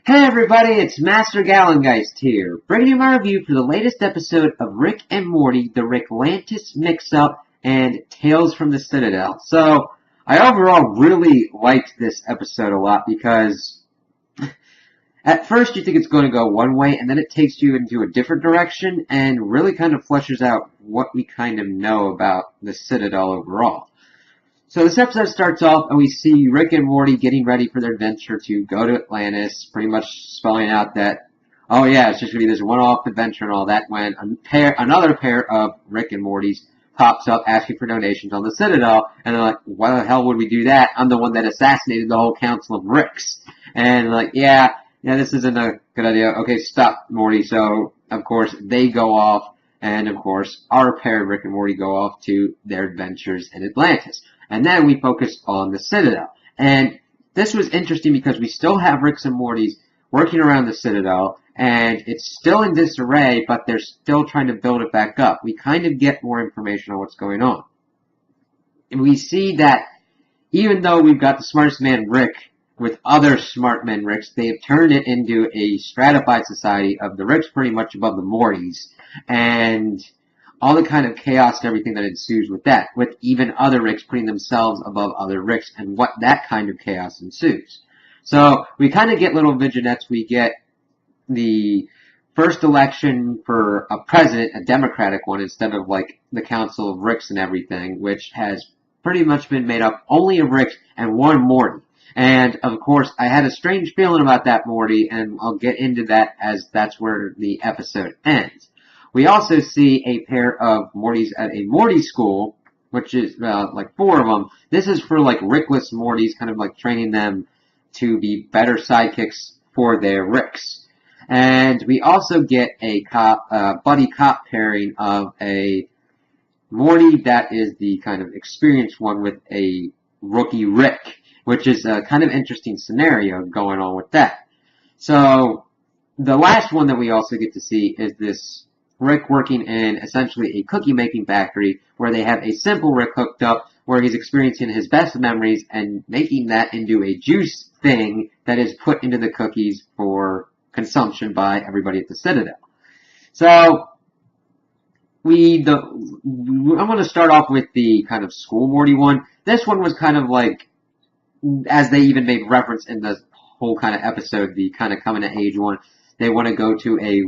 Hey everybody, it's Master Gallengeist here, bringing you my review for the latest episode of Rick and Morty, The Ricklantis Mixup, and Tales from the Citadel. So, I overall really liked this episode a lot because at first you think it's going to go one way, and then it takes you into a different direction, and really kind of fleshes out what we kind of know about the Citadel overall. So this episode starts off, and we see Rick and Morty getting ready for their adventure to go to Atlantis, pretty much spelling out that, oh yeah, it's just going to be this one-off adventure and all that, when another pair of Rick and Mortys pops up asking for donations on the Citadel, and they're like, why the hell would we do that? I'm the one that assassinated the whole council of Ricks. And like, yeah, this isn't a good idea. Okay, stop, Morty. So, of course, they go off, and of course, our pair, Rick and Morty, go off to their adventures in Atlantis. And then we focus on the Citadel. And this was interesting because we still have Ricks and Mortys working around the Citadel, and it's still in disarray, but they're still trying to build it back up. We kind of get more information on what's going on. And we see that even though we've got the smartest man, Rick, with other smart men, Ricks, they have turned it into a stratified society of the Ricks pretty much above the Mortys. And all the kind of chaos and everything that ensues with that, with even other Ricks putting themselves above other Ricks, and what that kind of chaos ensues. So, we kind of get little vignettes. We get the first election for a president, a Democratic one, instead of like the Council of Ricks and everything, which has pretty much been made up only of Ricks and one Morty. And, of course, I had a strange feeling about that Morty, and I'll get into that as that's where the episode ends. We also see a pair of Mortys at a Morty school, which is like 4 of them. This is for like Rickless Mortys, kind of like training them to be better sidekicks for their Ricks. And we also get a buddy cop pairing of a Morty that is the kind of experienced one with a rookie Rick, which is a kind of interesting scenario going on with that. So the last one that we also get to see is this Rick working in essentially a cookie making factory where they have a simple Rick hooked up where he's experiencing his best memories and making that into a juice thing that is put into the cookies for consumption by everybody at the Citadel. So I want to start off with the kind of school Morty one. This one was kind of like, as they even made reference in the whole kind of episode, the kind of coming to age one, they want to go to a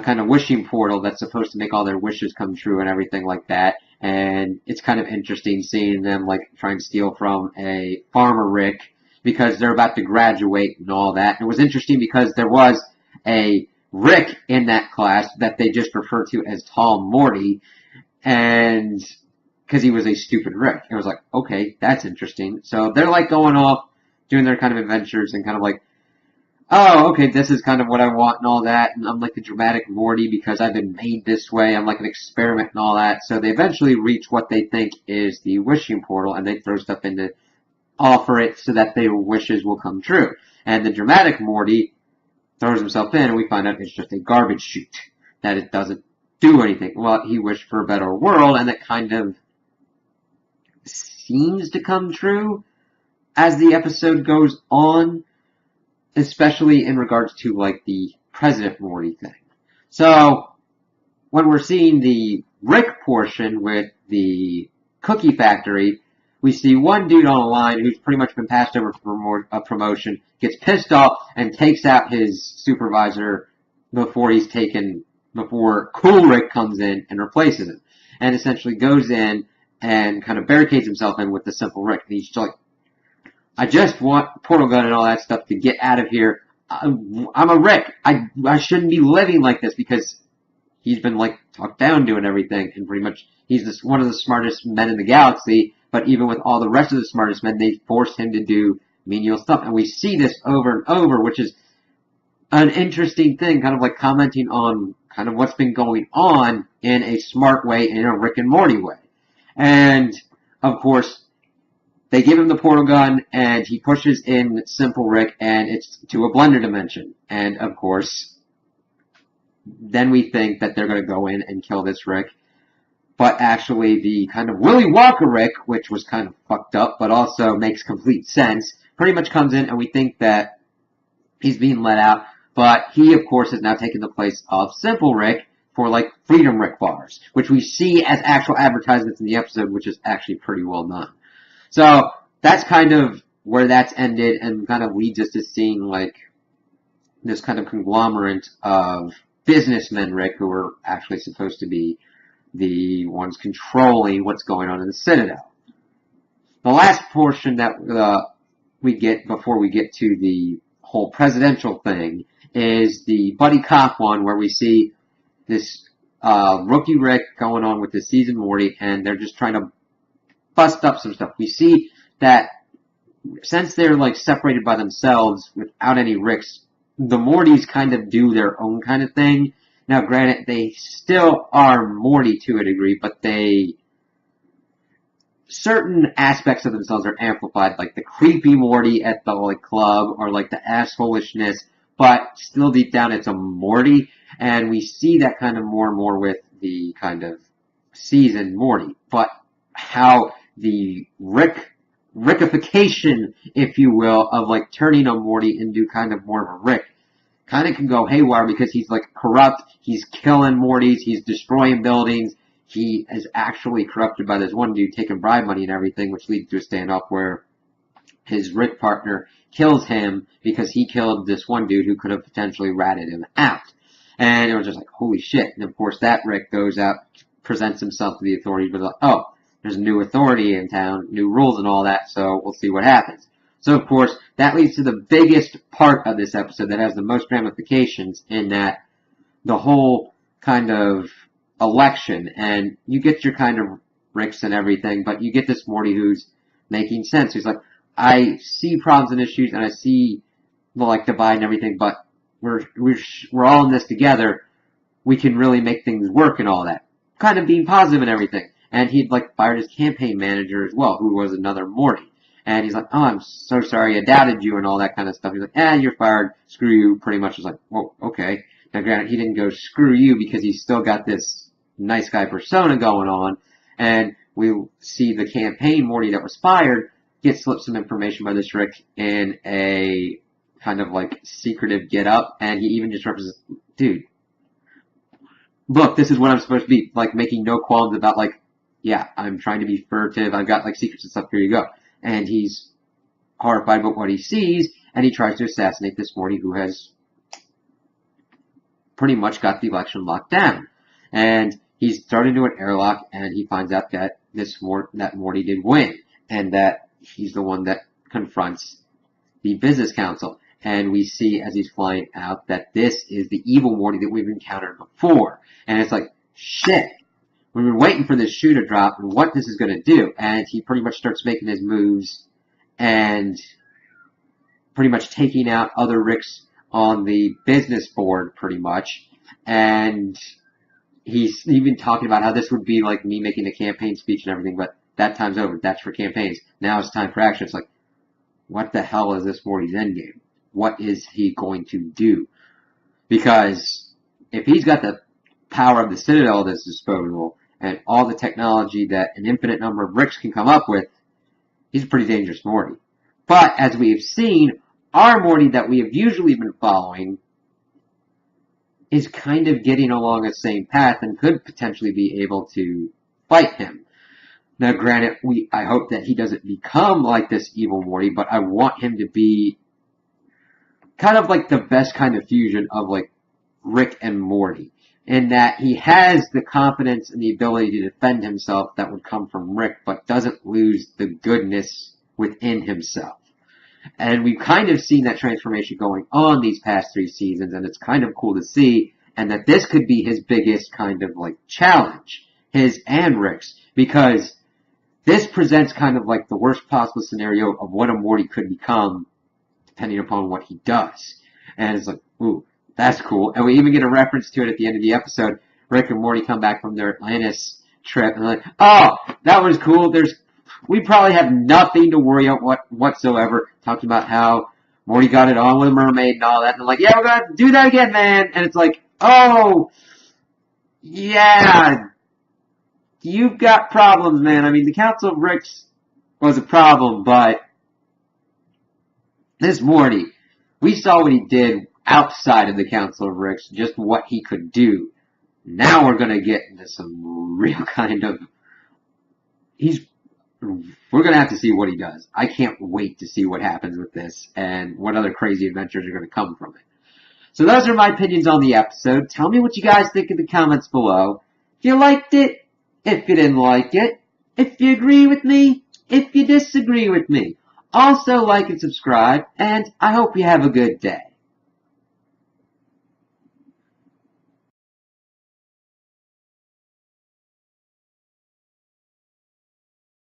kind of wishing portal that's supposed to make all their wishes come true and everything like that. And it's kind of interesting seeing them like trying to steal from a farmer Rick because they're about to graduate and all that. And it was interesting because there was a Rick in that class that they just referred to as Tall Morty, and because he was a stupid Rick. It was like, okay, that's interesting. So they're like going off, doing their kind of adventures and kind of like, oh, okay, this is kind of what I want and all that, and I'm like the dramatic Morty because I've been made this way, I'm like an experiment and all that. So they eventually reach what they think is the wishing portal, and they throw stuff in to offer it so that their wishes will come true. And the dramatic Morty throws himself in, and we find out it's just a garbage chute, that it doesn't do anything. Well, he wished for a better world, and that kind of seems to come true as the episode goes on, especially in regards to, like, the President Morty thing. So, when we're seeing the Rick portion with the cookie factory, we see one dude on a line who's pretty much been passed over for a promotion, gets pissed off, and takes out his supervisor before Cool Rick comes in and replaces him. And essentially goes in and kind of barricades himself in with the simple Rick. And he's just like, I just want portal gun and all that stuff to get out of here. I'm a Rick. I shouldn't be living like this because he's been like talked down doing everything, and pretty much he's one of the smartest men in the galaxy. But even with all the rest of the smartest men, they force him to do menial stuff, and we see this over and over, which is an interesting thing, kind of like commenting on kind of what's been going on in a smart way, in a Rick and Morty way. And of course, they give him the portal gun, and he pushes in Simple Rick, and it's to a blender dimension. And, of course, then we think that they're going to go in and kill this Rick. But actually, the kind of Willy Wonka Rick, which was kind of fucked up, but also makes complete sense, pretty much comes in, and we think that He's being let out, but he, of course, has now taken the place of Simple Rick for, like, Freedom Rick bars, which we see as actual advertisements in the episode, which is actually pretty well done. So, that's kind of where that's ended, and kind of leads us to seeing, like, this kind of conglomerate of businessmen, Rick, who are actually supposed to be the ones controlling what's going on in the Citadel. The last portion that we get before we get to the whole presidential thing is the buddy cop one, where we see this rookie Rick going on with the seasoned Morty, and they're just trying to bust up some stuff. We see that since they're like separated by themselves without any Ricks, the Mortys kind of do their own kind of thing. Now, granted, they still are Morty to a degree, but certain aspects of themselves are amplified, like the creepy Morty at the like club, or like the assholishness, but still deep down it's a Morty, and we see that kind of more and more with the kind of seasoned Morty. But how the Rickification, if you will, of like turning a Morty into kind of more of a Rick, kind of can go haywire, because he's like corrupt, he's killing Mortys, he's destroying buildings, he is actually corrupted by this one dude taking bribe money and everything, which leads to a standoff where his Rick partner kills him because he killed this one dude who could have potentially ratted him out. And it was just like, holy shit. And of course that Rick goes out, presents himself to the authorities, but like, oh, there's a new authority in town, new rules and all that, so we'll see what happens. So of course, that leads to the biggest part of this episode that has the most ramifications, in that the whole kind of election, and you get your kind of Ricks and everything, but you get this Morty who's making sense. He's like, I see problems and issues, and I see the like divide and everything, but we're all in this together. We can really make things work and all that. Kind of being positive and everything. And he'd like fired his campaign manager as well, who was another Morty. And he's like, oh, I'm so sorry, I doubted you and all that kind of stuff. He's like, you're fired, screw you, pretty much. Is like, whoa, okay. Now granted, he didn't go screw you, because he's still got this nice guy persona going on, and we see the campaign Morty that was fired get slipped some information by this Rick in a kind of like secretive get up, and he even just represents, dude, look, this is what I'm supposed to be, like making no qualms about like, yeah, I'm trying to be furtive, I've got like secrets and stuff, here you go. And he's horrified by what he sees, and he tries to assassinate this Morty who has pretty much got the election locked down. And he's thrown into an airlock, and he finds out that that Morty did win, and that he's the one that confronts the business council. And we see as he's flying out that this is the evil Morty that we've encountered before. And it's like, shit, we've been waiting for this shoe to drop and what this is going to do. And he pretty much starts making his moves and pretty much taking out other Ricks on the business board, pretty much. And he's even talking about how this would be like me making a campaign speech and everything, but that time's over. That's for campaigns. Now it's time for action. It's like, what the hell is this Morty's endgame? What is he going to do? Because if he's got the power of the Citadel at his disposal and all the technology that an infinite number of Ricks can come up with, he's a pretty dangerous Morty. But as we have seen, our Morty that we have usually been following is kind of getting along the same path and could potentially be able to fight him. Now, granted, I hope that he doesn't become like this evil Morty, but I want him to be kind of like the best kind of fusion of like Rick and Morty, in that he has the confidence and the ability to defend himself that would come from Rick, but doesn't lose the goodness within himself. And we've kind of seen that transformation going on these past 3 seasons, and it's kind of cool to see, and that this could be his biggest kind of like challenge, his and Rick's, because this presents kind of like the worst possible scenario of what a Morty could become, depending upon what he does. And it's like, ooh, that's cool. And we even get a reference to it at the end of the episode. Rick and Morty come back from their Atlantis trip, and they're like, oh, that was cool. We probably have nothing to worry about whatsoever. Talking about how Morty got it on with a mermaid and all that. And they're like, yeah, we're going to do that again, man. And it's like, oh, yeah, you've got problems, man. I mean, the Council of Ricks was a problem, but this Morty, We saw what he did outside of the Council of Ricks, just what he could do. Now we're gonna get into some real kind of... We're gonna have to see what he does. I can't wait to see what happens with this and what other crazy adventures are gonna come from it. So those are my opinions on the episode. Tell me what you guys think in the comments below. If you liked it, if you didn't like it, if you agree with me, if you disagree with me. Also like and subscribe, and I hope you have a good day.